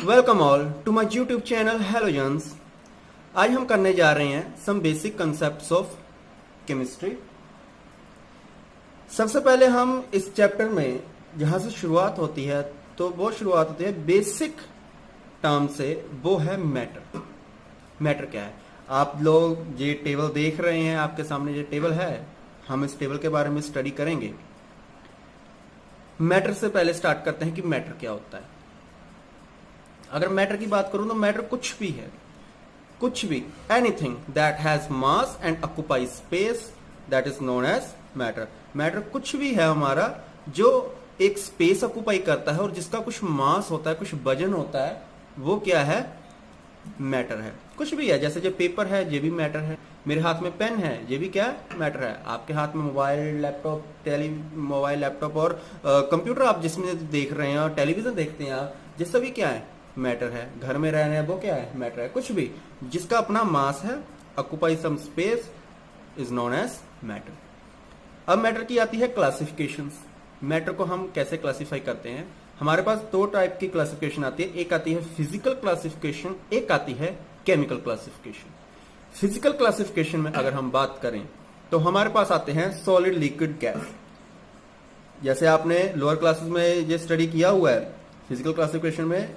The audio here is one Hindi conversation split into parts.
Welcome all to my YouTube channel halogens. आज हम करने जा रहे हैं some basic concepts of chemistry. सबसे पहले हम इस चैप्टर में जहां से शुरुआत होती है तो वो शुरुआत होती है बेसिक टर्म से, वो है मैटर। मैटर क्या है? आप लोग ये टेबल देख रहे हैं, आपके सामने ये टेबल है, हम इस टेबल के बारे में स्टडी करेंगे। मैटर से पहले स्टार्ट करते हैं कि मैटर क्या होता है। अगर मैटर की बात करूं तो मैटर कुछ भी है, कुछ भी, anything that has mass and occupy space, that is known as matter. Matter कुछ भी है हमारा जो एक स्पेस ऑक्यूपाई करता है और जिसका कुछ मास होता है, कुछ वजन होता है, वो क्या है? मैटर है। कुछ भी है, जैसे जो पेपर है ये भी मैटर है, मेरे हाथ में पेन है ये भी क्या है? मैटर है। आपके हाथ में मोबाइल लैपटॉप और कंप्यूटर आप जिसमें देख रहे हैं और टेलीविजन देखते हैं आप, ये सभी क्या है? मैटर है। घर में रहने हैं वो क्या है? मैटर है। कुछ भी जिसका अपना मास है, occupy some space, is known as matter. अब मैटर की आती है क्लासिफिकेशंस। मैटर को हम कैसे क्लासिफाई करते हैं? हमारे पास दो टाइप की क्लासिफिकेशन आती है, एक आती है फिजिकल क्लासिफिकेशन, एक आती है केमिकल क्लासिफिकेशन। फिजिकल क्लासिफिकेशन में अगर हम बात करें तो हमारे पास आते हैं सॉलिड, लिक्विड, गैस। जैसे आपने लोअर क्लासेस में ये स्टडी किया हुआ है, फिजिकल क्लासिफिकेशन में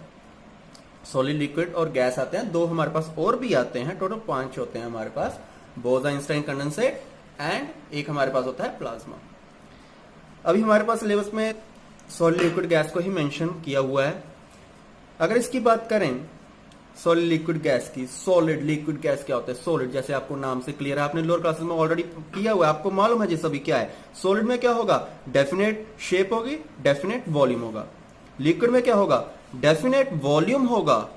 सॉलिड, लिक्विड और गैस आते हैं। दो हमारे पास और भी आते हैं, टोटल 5 होते हैं हमारे पास, बोज-आइंस्टाइन कंडेंसेट एंड एक हमारे पास होता है प्लाज्मा। अभी हमारे पास सिलेबस में सॉलिड, लिक्विड, गैस को ही मेंशन किया हुआ है। अगर इसकी बात करें सॉलिड, लिक्विड, गैस की, सॉलिड, लिक्विड, गैस क्या होता है? सॉलिड जैसे आपको नाम से क्लियर है, आपने लोअर क्लासेस में ऑलरेडी किया हुआ है, आपको मालूम है ये सभी क्या है। सॉलिड में क्या होगा? डेफिनेट शेप होगी, डेफिनेट वॉल्यूम होगा। लिक्विड में क्या होगा? डेफिनेट वॉल्यूम होगा,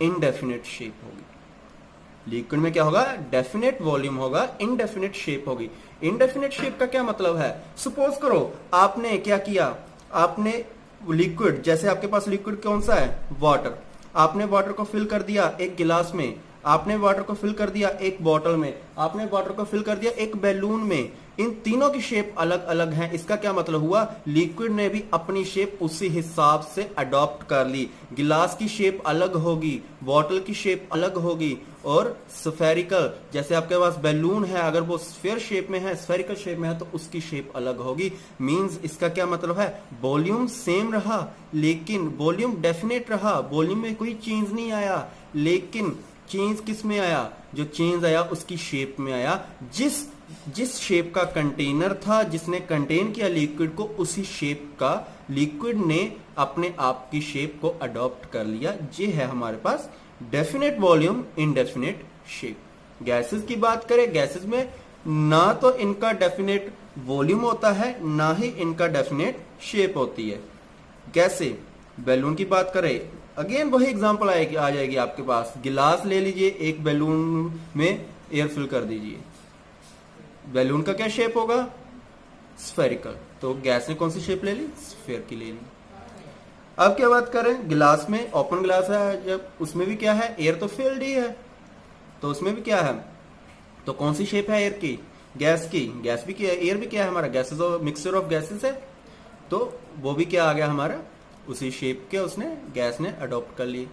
इनडेफिनेट शेप होगी। लिक्विड में क्या होगा? डेफिनेट वॉल्यूम होगा, इनडेफिनेट शेप होगी। इनडेफिनेट शेप का क्या मतलब है? सपोज करो आपने क्या किया, आपने लिक्विड, जैसे आपके पास लिक्विड कौन सा है? वाटर। आपने वाटर को फिल कर दिया एक गिलास में, आपने वाटर को फिल कर दिया एक बॉटल में, आपने वाटर को फिल कर दिया एक बैलून में। इन तीनों की शेप अलग अलग है। इसका क्या मतलब हुआ? लिक्विड ने भी अपनी शेप उसी हिसाब से अडॉप्ट कर ली। गिलास की शेप अलग होगी, बॉटल की शेप अलग होगी, और स्फेरिकल, जैसे आपके पास बैलून है, अगर वो स्फीयर शेप में है, स्फेरिकल शेप में है, तो उसकी शेप अलग होगी। मींस इसका क्या मतलब है? वॉल्यूम सेम रहा लेकिन वॉल्यूम डेफिनेट रहा, वॉल्यूम में कोई चेंज नहीं आया, लेकिन चेंज किस में आया? जो चेंज आया उसकी शेप में आया। जिस शेप का कंटेनर था, जिसने कंटेन किया लिक्विड को, उसी शेप का लिक्विड ने अपने आप की शेप को अडॉप्ट कर लिया। ये है हमारे पास definite volume, indefinite shape. Gases की बात करें, गैसेस में ना तो इनका डेफिनेट वॉल्यूम होता है, ना ही इनका डेफिनेट शेप होती है। कैसे? बैलून की बात करें, अगेन वही एग्जांपल आ जाएगी आपके पास। गिलास ले लीजिए, एक बैलून में एयर फिल कर दीजिए, बैलून का क्या शेप होगा? स्फेरिकल। तो गैस ने कौन सी शेप ले ली? स्फीयर की ले ली। अब क्या बात करें, गिलास में, ओपन गिलास है जब, उसमें भी क्या है? एयर तो फिल्ड ही है, तो उसमें भी क्या है? तो कौन सी शेप है एयर की? गैस की। गैस भी क्या है? एयर भी क्या है हमारा? गैसेस और मिक्सचर ऑफ गैसेस है, तो वो भी क्या आ गया हमारा? उसी शेप के उसने, गैस ने अडॉप्ट कर ली।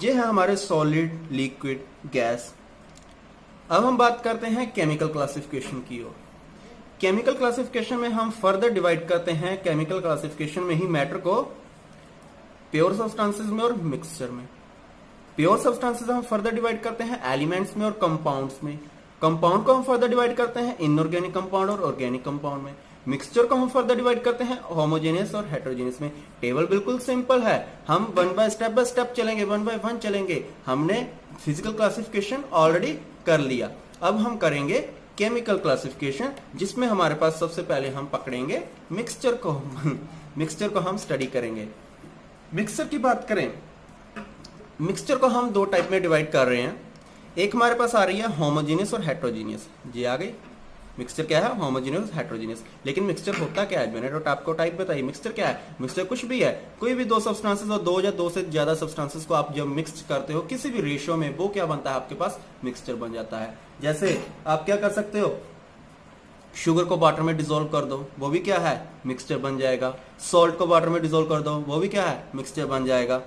ये है हमारे सॉलिड, लिक्विड, गैस। अब हम बात करते हैं केमिकल क्लासिफिकेशन की ओर। केमिकल क्लासिफिकेशन में हम फर्दर डिवाइड करते हैं, केमिकल क्लासिफिकेशन में ही, मैटर को प्योर सब्सटेंसेस में और मिक्सचर में। प्योर सब्सटेंसेस हम फर्दर डिवाइड करते हैं एलिमेंट्स में और कंपाउंड्स में। कंपाउंड को हम फर्दर डिवाइड करते हैं इनऑर्गेनिक कंपाउंड और ऑर्गेनिक कंपाउंड में। मिक्सचर को हम फर्दर डिवाइड करते हैं होमोजेनियस और हेटेरोजेनियस में। टेबल बिल्कुल सिंपल है, हम बाय स्टेप चलेंगे, 1 बाय 1 चलेंगे। हमने फिजिकल क्लासिफिकेशन ऑलरेडी कर लिया, अब हम करेंगे केमिकल क्लासिफिकेशन, जिसमें हमारे पास सबसे पहले हम पकड़ेंगे मिक्सचर को। मिक्सचर को हम स्टडी करेंगे। मिक्सचर की बात करें, मिक्सचर को हम 2 टाइप में डिवाइड कर रहे हैं। एक हमारे पास आ रही है होमोजेनियस और हेटेरोजेनियस। ये आ गई। मिक्सचर क्या है? Homogeneous, heterogeneous. लेकिन मिक्सचर होता क्या है? मैंने तो आपको टाइप बताई। मिक्सचर क्या है? मिक्सचर कुछ भी है, कोई भी 2 सब्सटेंसेस और 2 या 2 से ज्यादा सब्सटेंसेस को आप जब मिक्स करते हो किसी भी रेशियो में, वो क्या बनता है? आपके पास मिक्सचर बन जाता है। जैसे आप क्या कर सकते हो, शुगर को वाटर में डिसॉल्व कर दो, वो भी क्या है? मिक्सचर बन जाएगा। सॉल्ट को वाटर में डिसॉल्व कर दो, वो भी क्या है? मिक्सचर बन जाएगा।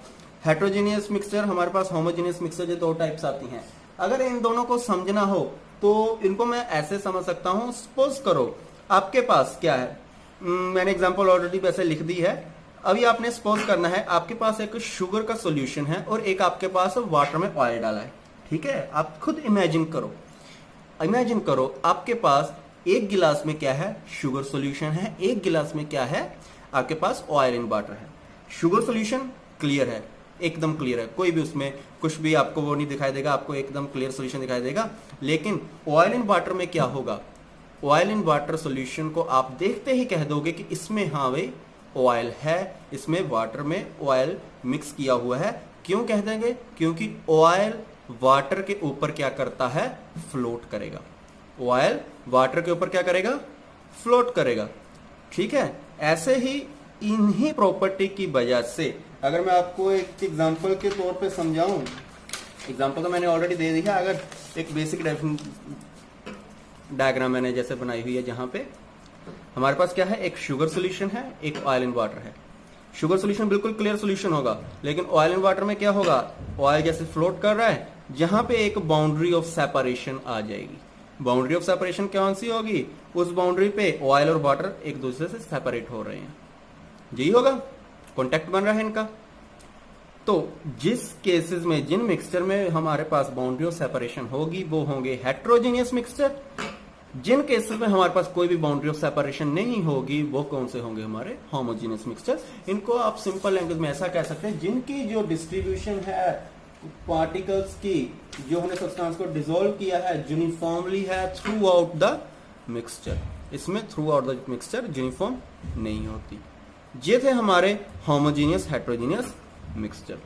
हेट्रोजीनियस मिक्सचर, हमारे पास होमोजीनियस मिक्सचर, ये दो टाइप्स आती हैं। अगर इन दोनों को समझना हो तो इनको मैं ऐसे समझ सकता हूं, सपोज करो आपके पास क्या है, मैंने एग्जांपल ऑलरेडी वैसे लिख दी है, अभी आपने सपोज करना है आपके पास एक शुगर का सॉल्यूशन है और एक आपके पास वाटर में ऑयल डाला है, ठीक है। आप खुद इमेजिन करो आपके पास एक गिलास में क्या है, शुगर सॉल्यूशन है, एक गिलास में क्या है, आपके पास ऑयल इन वाटर है। शुगर सॉल्यूशन क्लियर है, एकदम क्लियर है, कोई भी उसमें कुछ भी आपको वो नहीं दिखाई देगा, आपको एकदम क्लियर सॉल्यूशन दिखाई देगा। लेकिन ऑयल इन वाटर में क्या होगा, ऑयल इन वाटर सॉल्यूशन को आप देखते ही कह दोगे कि इसमें हाँ भाई ऑयल है, इसमें वाटर में ऑयल मिक्स किया हुआ है। क्यों कह देंगे, क्योंकि ऑयल वाटर के ऊपर क्या करता है, फ्लोट करेगा। ऑयल वाटर के ऊपर क्या करेगा, फ्लोट करेगा, ठीक है। ऐसे ही इन्हीं प्रॉपर्टी की वजह से, अगर मैं आपको एक एग्जांपल के तौर पे समझाऊं, एग्जांपल तो मैंने ऑलरेडी दे दिया, अगर एक बेसिक डायग्राम मैंने जैसे बनाई हुई है, जहां पे हमारे पास क्या है, एक शुगर सॉल्यूशन है, एक ऑयल इन वाटर है। शुगर सॉल्यूशन बिल्कुल क्लियर सॉल्यूशन होगा, लेकिन ऑयल इन वाटर में क्या होगा, ऑयल जैसे फ्लोट कर रहा है, जहां पे एक बाउंड्री ऑफ सेपरेशन आ जाएगी। बाउंड्री ऑफ सेपरेशन कौन सी होगी, उस बाउंड्री पे ऑयल और वाटर एक दूसरे से सेपरेट हो रहे हैं, यही होगा, कॉन्टेक्ट बन रहा है इनका। तो जिस केसेस में, जिन मिक्सचर में हमारे पास बाउंड्री ऑफ सेपरेशन होगी, वो होंगे हेट्रोजीनियस मिक्सचर। जिन केसेस में हमारे पास कोई भी बाउंड्री ऑफ सेपरेशन नहीं होगी, वो कौन से होंगे, हमारे होमोजीनियस मिक्सचर। इनको आप सिंपल लैंग्वेज में ऐसा कह सकते हैं, जिनकी जो डिस्ट्रीब्यूशन है पार्टिकल्स की, जो हमने सब्सटेंस को डिसॉल्व किया है, यूनिफॉर्मली है थ्रू आउट द मिक्सचर। इसमें through out the mixture uniform नहीं होती। ये थे हमारे होमोजीनियस हेट्रोजीनियस मिक्सचर।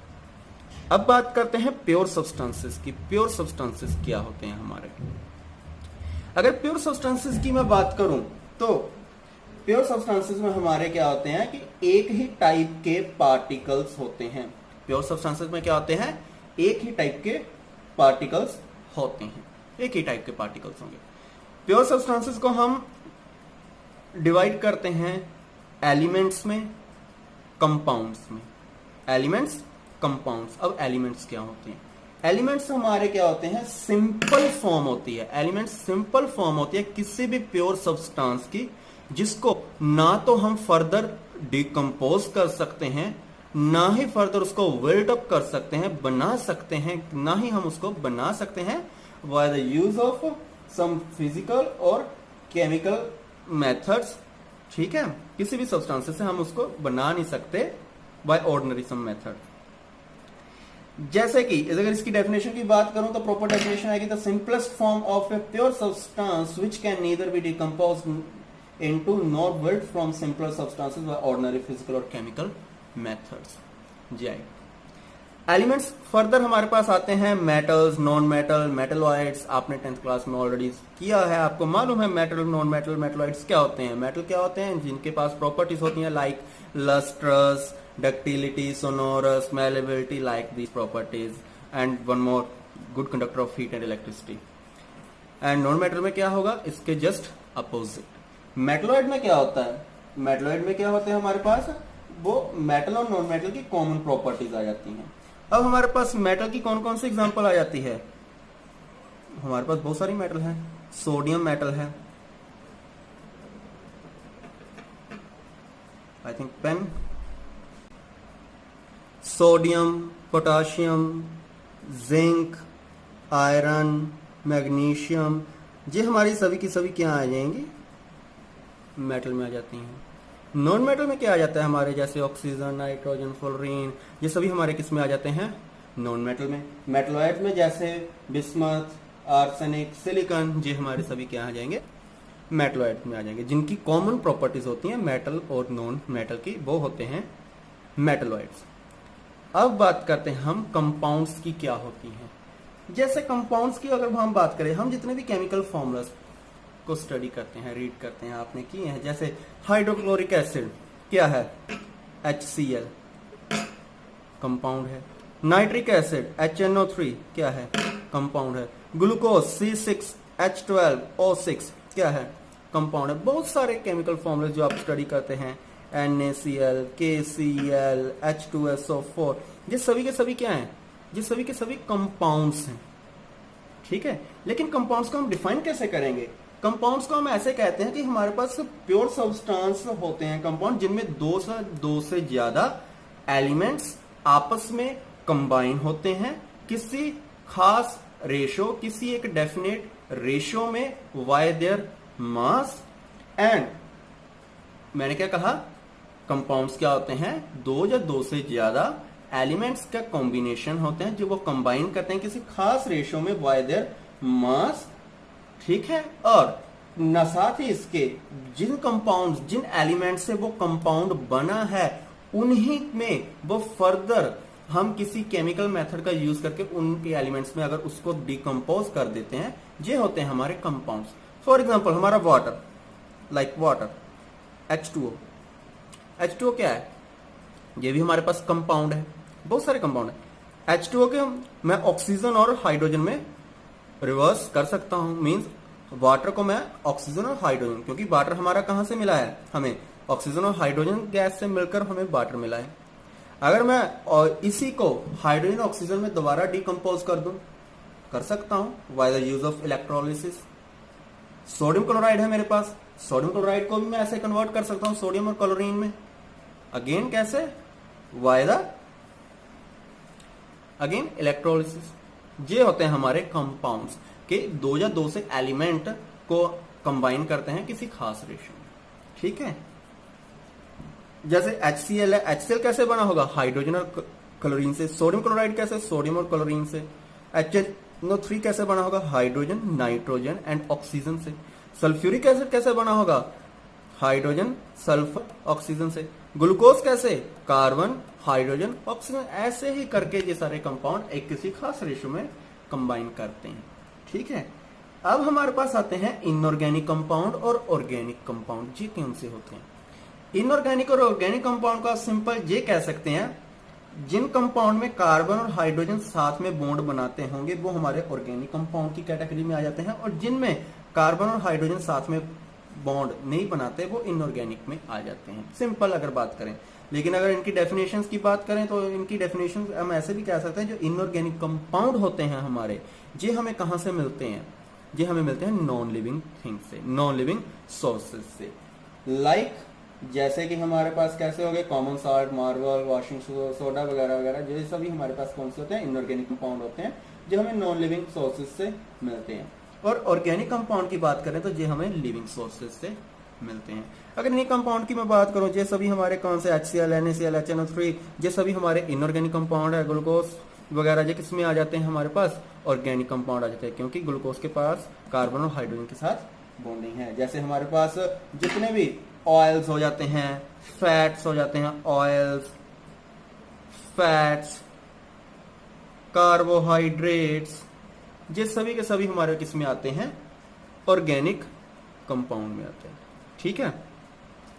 अब बात करते हैं प्योर सब्सटेंसेस की। प्योर सब्सटेंसेस क्या होते हैं हमारे, अगर प्योर सब्सटेंसेस की मैं बात करूं तो प्योर सब्सटेंसेस में हमारे क्या होते हैं कि एक ही टाइप के पार्टिकल्स होते हैं। प्योर सब्सटेंसेस में क्या होते हैं, एक ही टाइप के पार्टिकल्स होते हैं, एक ही टाइप के पार्टिकल्स होंगे। प्योर सब्सटेंसेस को हम डिवाइड करते हैं एलिमेंट्स में, कंपाउंड्स में। Elements, compounds. अब एलिमेंट्स क्या होते हैं, एलिमेंट्स हमारे क्या होते हैं, सिंपल फॉर्म होती है। एलिमेंट्स सिंपल फॉर्म होती है किसी भी प्योर सब्सटेंस की, जिसको ना तो हम फर्दर डिकम्पोज कर सकते हैं, ना ही फर्दर उसको बिल्ड अप कर सकते हैं, बना सकते हैं, ना ही हम उसको बना सकते हैं by the use of some physical और केमिकल मेथड्स, ठीक है। किसी भी सब्सटेंस से हम उसको बना नहीं सकते बाय ऑर्डिनरी सम मेथड। जैसे कि अगर इसकी डेफिनेशन की बात करूं तो प्रॉपर डेफिनेशन आएगी, the simplest form of a pure substance which can neither be decomposed into nor built from simpler substances by ordinary physical और केमिकल मेथड्स। जी। एलिमेंट्स फर्दर हमारे पास आते हैं मेटल्स, नॉन मेटल, मेटलॉइड्स। आपने 10th क्लास में ऑलरेडी किया है, आपको मालूम है मेटल, नॉन मेटल, मेटलॉइड्स क्या होते हैं। मेटल क्या होते हैं, जिनके पास प्रॉपर्टीज होती हैं like lustrous, ductility, sonorous, malleability, like these properties, and one more, good conductor of heat and electricity. And non metal में क्या होगा, इसके जस्ट अपोजिट। मेटलॉइड में क्या होता है, मेटलॉइड में क्या होते हैं हमारे पास, वो मेटल और नॉन मेटल की कॉमन प्रॉपर्टीज आ जाती हैं। अब हमारे पास मेटल की कौन कौन सी एग्जांपल आ जाती है, हमारे पास बहुत सारी मेटल है। सोडियम मेटल है, I think pen, sodium, potassium, zinc, iron, magnesium, ये हमारी सभी की सभी क्या आ जाएंगी, मेटल में आ जाती हैं। नॉन मेटल में क्या आ जाता है हमारे, जैसे ऑक्सीजन, नाइट्रोजन, फ्लोरीन, ये सभी हमारे किस में आ जाते हैं, नॉन मेटल में। मेटलॉइड में जैसे बिस्मथ, आर्सेनिक, सिलिकॉन, ये हमारे सभी क्या आ जाएंगे, मेटलॉइड में आ जाएंगे। जिनकी कॉमन प्रॉपर्टीज होती हैं मेटल और नॉन मेटल की, वो होते हैं मेटलॉइड्स। अब बात करते हैं हम कंपाउंड्स की क्या होती हैं। जैसे कंपाउंड्स की अगर हम बात करें, हम जितने भी केमिकल फॉर्मूलास को स्टडी करते हैं, रीड करते हैं, आपने किए हैं, जैसे हाइड्रोक्लोरिक एसिड क्या है, HCl कंपाउंड है। नाइट्रिक एसिड HNO3 क्या है, कंपाउंड है। ग्लूकोज C6H12O6 क्या है, कंपाउंड है। बहुत सारे केमिकल फॉर्मूले जो आप स्टडी करते हैं, NaCl, KCl, H2SO4, ये सभी के सभी क्या हैं? ये सभी के सभी कंपाउंड्स हैं, ठीक है। लेकिन कंपाउंड्स को हम डिफाइन कैसे करेंगे? कंपाउंड्स को हम ऐसे कहते हैं कि हमारे पास प्योर सब्सटेंस होते हैं कंपाउंड, जिनमें दो से ज्यादा एलिमेंट्स आपस में कंबाइन होते हैं किसी खास रेशो, किसी एक डेफिनेट रेशो में वाई देयर मास एंड, मैंने क्या कहा, कंपाउंड्स क्या होते हैं? दो या दो से ज्यादा एलिमेंट्स का कॉम्बिनेशन होते हैं जो वो कंबाइन करते हैं किसी खास रेशो में वाई देयर मास, ठीक है। और न साथ ही इसके जिन कंपाउंड्स, जिन एलिमेंट से वो कंपाउंड बना है, उन्हीं में वो फर्दर हम किसी केमिकल मेथड का यूज करके उनके एलिमेंट्स में अगर उसको डिकम्पोज कर देते हैं, ये होते हैं हमारे कंपाउंड्स। फॉर एग्जांपल हमारा water, like water H2O, H2O क्या है? ये भी हमारे पास कंपाउंड है, बहुत सारे कंपाउंड है। H2O के मैं ऑक्सीजन और हाइड्रोजन में रिवर्स कर सकता हूं, मींस वाटर को मैं ऑक्सीजन और हाइड्रोजन, क्योंकि वाटर हमारा कहां से मिला है? हमें ऑक्सीजन और हाइड्रोजन गैस से मिलकर हमें वाटर मिला है। अगर मैं और इसी को हाइड्रोजन ऑक्सीजन में दोबारा डिकम्पोज कर दूं, कर सकता हूं bye the use of electrolysis. Sodium chloride है मेरे पास, सोडियम क्लोराइड को भी मैं ऐसे कन्वर्ट कर सकता हूं सोडियम और क्लोरीन में, अगेन कैसे? By the again electrolysis. ये होते हैं हमारे कंपाउंड्स के दो या दो से एलिमेंट को कंबाइन करते हैं किसी खास रेशो में, ठीक है। जैसे HCl है, HCl कैसे बना होगा? हाइड्रोजन और क्लोरीन से। सोडियम क्लोराइड कैसे? सोडियम और क्लोरीन से। HNO3 कैसे बना होगा? हाइड्रोजन, नाइट्रोजन एंड ऑक्सीजन से। सल्फ्यूरिक एसिड कैसे बना होगा? हाइड्रोजन, सल्फर, ऑक्सीजन से। ग्लूकोज कैसे? Carbon, hydrogen, oxygen. ऐसे ही करके ये सारे कंपाउंड एक किसी खास रेशो में कंबाइन करते हैं, ठीक है। अब हमारे पास आते हैं इनऑर्गेनिक कंपाउंड और ऑर्गेनिक कंपाउंड। ये कौन से होते हैं? इनऑर्गेनिक और ऑर्गेनिक कंपाउंड का सिंपल ये कह सकते हैं, जिन कंपाउंड में कार्बन और हाइड्रोजन साथ में बॉन्ड बनाते होंगे वो हमारे ऑर्गेनिक कंपाउंड की कैटेगरी में आ जाते हैं, और जिनमें कार्बन और हाइड्रोजन साथ में बॉन्ड नहीं बनाते वो इनऑर्गेनिक में आ जाते हैं, सिंपल अगर बात करें। लेकिन अगर इनकी डेफिनेशंस की बात करें तो इनकी डेफिनेशन हम ऐसे भी कह सकते हैं, जो इनऑर्गेनिक कंपाउंड होते हैं हमारे, ये हमें कहां से मिलते हैं? ये हमें मिलते हैं नॉन लिविंग थिंग से, नॉन लिविंग सोर्सेज से। लाइक जैसे कि हमारे पास कैसे हो गए common salt, marble, washing soda वगैरह वगैरह, ये सभी हमारे पास कौन से होते हैं? इनऑर्गेनिक कंपाउंड होते हैं जो हमें नॉन लिविंग सोर्सेज से मिलते हैं। और ऑर्गेनिक कंपाउंड की बात करें तो ये हमें लिविंग सोर्सेज से मिलते हैं। अगर इन्हीं कंपाउंड की मैं बात करूं, ये सभी हमारे कौन से? HCl, NaCl, HNO3, ये सभी हमारे इनऑर्गेनिक कंपाउंड है। ग्लूकोज वगैरह ये किस में आ जाते हैं? हमारे पास ऑर्गेनिक कंपाउंड आ जाते हैं, क्योंकि ग्लूकोज के पास कार्बन और हाइड्रोजन के साथ बॉन्डिंग है। जैसे हमारे पास जितने भी ऑयल्स हो जाते हैं, फैट्स हो जाते हैं, ऑयल्स, फैट्स, कार्बोहाइड्रेट्स, ये सभी के सभी हमारे किस में आते हैं? ऑर्गेनिक कंपाउंड में आते हैं, ठीक है।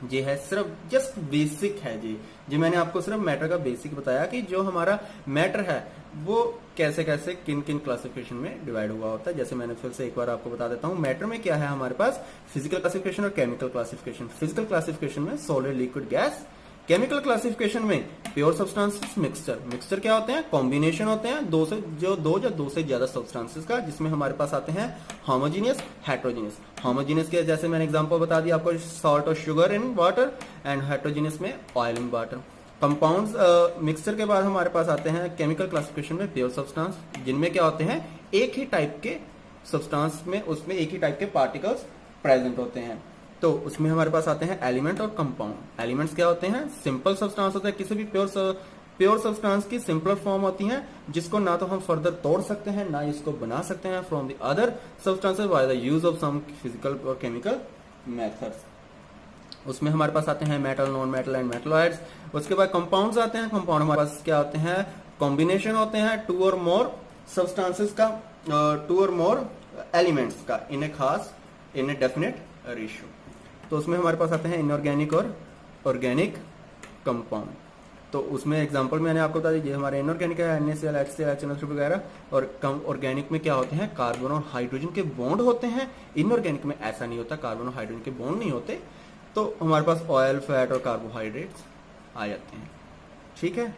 ये है सिर्फ जस्ट बेसिक है जी, जो मैंने आपको सिर्फ मैटर का बेसिक बताया कि जो हमारा मैटर है वो कैसे कैसे किन किन क्लासिफिकेशन में डिवाइड हुआ होता है। जैसे मैंने फिर से एक बार आपको बता देता हूं, मैटर में क्या है हमारे पास? फिजिकल क्लासिफिकेशन और केमिकल क्लासिफिकेशन। फिजिकल क्लासिफिकेशन में solid, liquid, gas. Chemical classification में प्योर सब्सटेंसेस, मिक्सचर। मिक्सचर क्या होते हैं? कॉम्बिनेशन होते हैं दो या दो से ज्यादा सब्सटेंसेस का, जिसमें हमारे पास आते हैं होमोजीनियस, हेट्रोजीनियस। होमोजीनियस के जैसे मैंने एग्जांपल बता दिया आपको, सॉल्ट और sugar in water, and heterogeneous में oil in water. Compounds mixture के बाद हमारे पास आते हैं केमिकल क्लासिफिकेशन में प्योर सब्सटेंस, जिनमें क्या होते हैं? एक ही टाइप के सब्सटेंस में उसमें एक ही टाइप के पार्टिकल्स प्रेजेंट होते हैं। तो उसमें हमारे पास आते हैं एलिमेंट और कंपाउंड। एलिमेंट्स क्या होते हैं? सिंपल सब्सटेंस होते हैं, किसी भी प्योर सब्सटेंस की सिंपलर फॉर्म होती है, जिसको ना तो हम फर्दर तोड़ सकते हैं ना इसको बना सकते हैं from the other substances by the use of some physical और केमिकल मेथड्स। उसमें हमारे पास आते हैं metal, non metal and metalloids. उसके बाद कंपाउंड्स आते हैं। कंपाउंड हमारे पास क्या होते हैं? कॉम्बिनेशन होते हैं टू और मोर सब्सटेंसेस का, टू और मोर एलिमेंट्स का इन ए डेफिनेट रेशियो। तो उसमें हमारे पास आते हैं इनऑर्गेनिक और ऑर्गेनिक कंपाउंड। तो उसमें एग्जांपल मैंने आपको बता दी, ये हमारे इनऑर्गेनिक है NaCl, HCl, HNO3 वगैरह, और ऑर्गेनिक में क्या होते हैं? कार्बन और हाइड्रोजन के बॉन्ड होते हैं। इनऑर्गेनिक में ऐसा नहीं होता, कार्बन और हाइड्रोजन के बॉन्ड नहीं होते। तो तो हमारे पास ऑयल, फैट और कार्बोहाइड्रेट्स आ जाते हैं। ठीक है,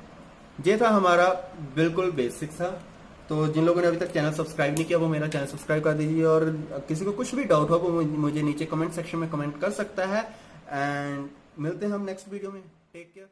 ये था हमारा बिल्कुल बेसिक सा। तो जिन लोगों ने अभी तक चैनल सब्सक्राइब नहीं किया वो मेरा चैनल सब्सक्राइब कर दीजिए, और किसी को कुछ भी डाउट हो वो मुझे नीचे कमेंट सेक्शन में कमेंट कर सकता है। एंड मिलते हैं हम नेक्स्ट वीडियो में। Take care.